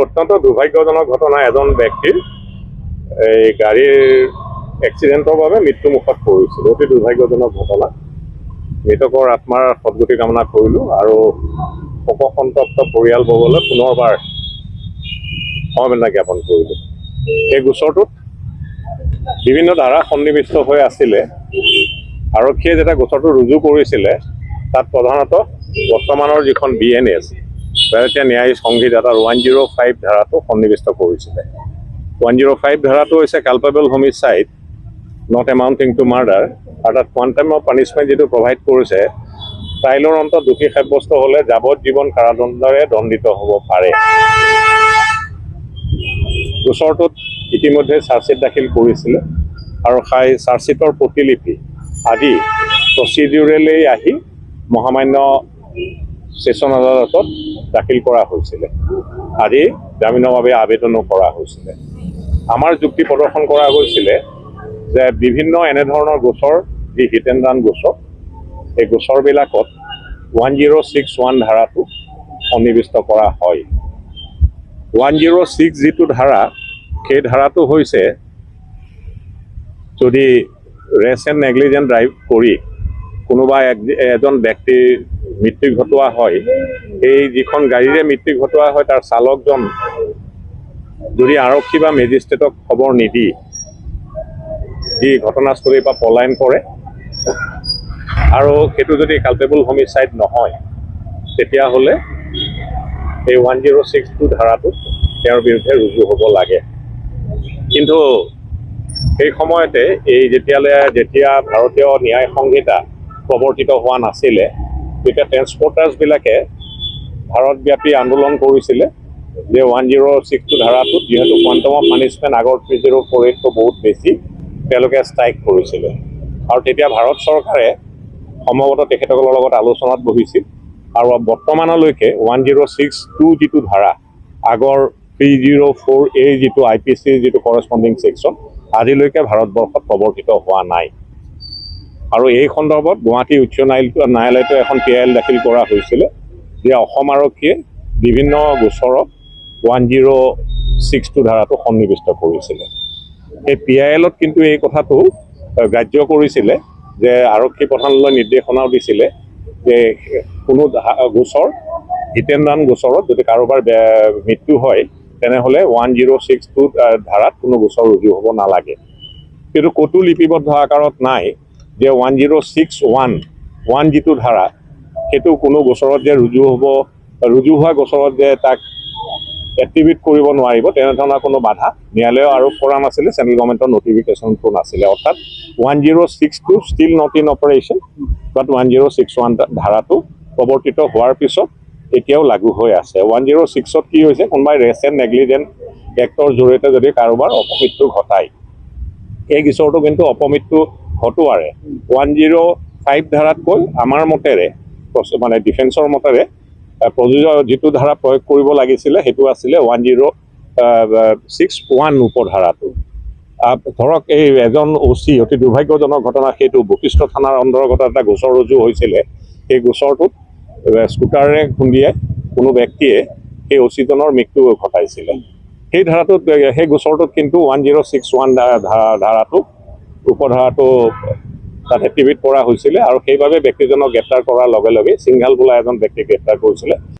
অত্যন্ত দুৰ্ভাগ্যজনক ঘটনা। এজন ব্যক্তিৰ এই গাড়ীৰ এক্সিডেণ্টৰ বাবে মৃত্যুমুখত পৰিছিল। অতি দুৰ্ভাগ্যজনক ঘটনা। মৃতকৰ আত্মাৰ সদ্গতি কামনা কৰিলোঁ আৰু শোকসন্তপ্ত পৰিয়ালবৰ্গলৈ পুনৰবাৰ সমবেদনা জ্ঞাপন কৰিলোঁ। এই গোচৰটোত বিভিন্ন ধাৰা সন্নিৱিষ্ট হৈ আছিলে। আৰক্ষীয়ে যেতিয়া গোচৰটো ৰুজু কৰিছিলে তাত প্ৰধানতঃ বৰ্তমানৰ যিখন BNS ভাৰতীয় ন্যায়িক সংহিতা 105 ধাৰাটো সন্নিৱিষ্ট কৰিছিলে। 105 ধাৰাটো হৈছে culpable homicide not এমাউণ্টিং two murder, অৰ্থাৎ কোৱাণ্টাম অফ পানিছমেণ্ট যিটো প্ৰভাইড কৰিছে, ট্ৰাইলৰ অন্তত দোষী সাব্যস্ত হ'লে যাৱজ্জীৱন কাৰাদণ্ডৰে দণ্ডিত হ'ব পাৰে। গোচৰটোত ইতিমধ্যে চাৰ্জশ্বিট দাখিল কৰিছিলে আৰু চাৰ্জশ্বিটৰ প্ৰতিলিপি আজি প্ৰচিডিউৰেলি আহি মহামান্য ছেছন আদালতত দাখিল কৰা হৈছিলে। আজি জামিনৰ বাবে আবেদনো কৰা হৈছিলে। আমাৰ যুক্তি প্ৰদৰ্শন কৰা হৈছিলে যে বিভিন্ন এনেধৰণৰ গোচৰ যি হিট এণ্ড ৰান গোচৰ, এই গোচৰবিলাকত 1061 ধাৰাটো সন্নিৱিষ্ট কৰা হয়। 106 যিটো ধাৰা, সেই ধাৰাটো হৈছে যদি ৰেচ এণ্ড নেগলিজেণ্ট ড্ৰাইভ কৰি কোনোবা এজন ব্যক্তিৰ মৃত্যু ঘটোৱা হয়, এই যিখন গাড়ীৰে মৃত্যু ঘটোৱা হয় তাৰ চালকজন যদি আৰক্ষী বা মেজিষ্ট্ৰেটক খবৰ নিদি যি ঘটনাস্থলীৰ পৰা পলায়ন কৰে আৰু সেইটো যদি কালপেবল হোমিচাইড নহয়, তেতিয়াহ'লে এই 1062 ধাৰাটো তেওঁৰ বিৰুদ্ধে ৰুজু হ'ব লাগে। কিন্তু সেই সময়তে যেতিয়া ভাৰতীয় ন্যায় সংহিতা প্ৰৱৰ্তিত হোৱা নাছিলে, তেতিয়া ট্ৰেন্সপৰ্টাৰ্ছবিলাকে ভাৰতব্যাপী আন্দোলন কৰিছিলে যে 1062 ধাৰাটোত যিহেতু কোৱাণ্টাম অফ পানিছমেণ্ট আগৰ 3048টো বহুত বেছি, তেওঁলোকে ষ্ট্ৰাইক কৰিছিলে। আৰু তেতিয়া ভাৰত চৰকাৰে সম্ভৱতঃ তেখেতসকলৰ লগত আলোচনাত বহিছিল আৰু বৰ্তমানলৈকে 1062 যিটো ধাৰা, আগৰ 304A যিটো IPC যিটো কৰস্পণ্ডিং ছেকশ্যন, আজিলৈকে ভাৰতবৰ্ষত প্ৰৱৰ্তিত হোৱা নাই। আৰু এই সন্দৰ্ভত গুৱাহাটী উচ্চ ন্যায়ালয়তো এখন PIL দাখিল কৰা হৈছিলে যে অসম আৰক্ষীয়ে বিভিন্ন গোচৰত 1062 ধাৰাটো সন্নিৱিষ্ট কৰিছিলে। এই PILত কিন্তু এই কথাটো গ্ৰাহ্য কৰিছিলে যে আৰক্ষী প্ৰধানলৈ নিৰ্দেশনাও দিছিলে যে কোনো গোচৰ হিট এণ্ড ৰান গোচৰত যদি কাৰোবাৰ মৃত্যু হয় তেনেহ'লে 1062 ধাৰাত কোনো গোচৰ ৰুজু হ'ব নালাগে। কিন্তু ক'তো লিপিবদ্ধ আকাৰত নাই যে 1061 যিটো ধাৰা, সেইটো কোনো গোচৰত যে ৰুজু হোৱা গোচৰত যে তাক এক্টিভেট কৰিব নোৱাৰিব তেনেধৰণৰ কোনো বাধা ন্যায়ালয়ে আৰোপ কৰা নাছিলে, চেণ্ট্ৰেল গভৰ্ণমেণ্টৰ নটিফিকেশ্যনটো নাছিলে। অৰ্থাৎ 1062 ষ্টিল নট ইন অপাৰেশ্যন, বাট 1061 ধাৰাটো প্ৰৱৰ্তিত হোৱাৰ পিছত এতিয়াও লাগু হৈ আছে। 106ত কি হৈছে, কোনোবাই ৰেচ এণ্ড নেগলিজেণ্ট এক্টৰ জৰিয়তে যদি কাৰোবাৰ অপমৃত্যু ঘটায়, এই গোচৰটো কিন্তু অপমৃত্যু ঘটোৱাৰে 105 ধাৰাতকৈ আমাৰ মতেৰে মানে ডিফেন্সৰ মতেৰে প্ৰযোজ্য যিটো ধাৰা প্ৰয়োগ কৰিব লাগিছিলে সেইটো আছিলে 1061 উপধাৰাটো। ধৰক এই এজন OC, অতি দুৰ্ভাগ্যজনক ঘটনা, সেইটো বশিষ্ঠ থানাৰ অন্তৰ্গত এটা গোচৰ ৰুজু হৈছিলে। সেই গোচৰটোত স্কুটাৰেৰে খুন্দিয়াই কোনো ব্যক্তিয়ে সেই OC-জনৰ মৃত্যু ঘটাইছিলে। সেই ধাৰাটোত, সেই গোচৰটোত কিন্তু 1061 ধাৰাটো উপধাৰাটো তাত এক্টিভেট কৰা হৈছিলে আৰু সেইবাবে ব্যক্তিজনক গ্ৰেপ্তাৰ কৰাৰ লগে লগে সিংঘাল বোলা এজন ব্যক্তিক গ্ৰেপ্তাৰ কৰিছিলে।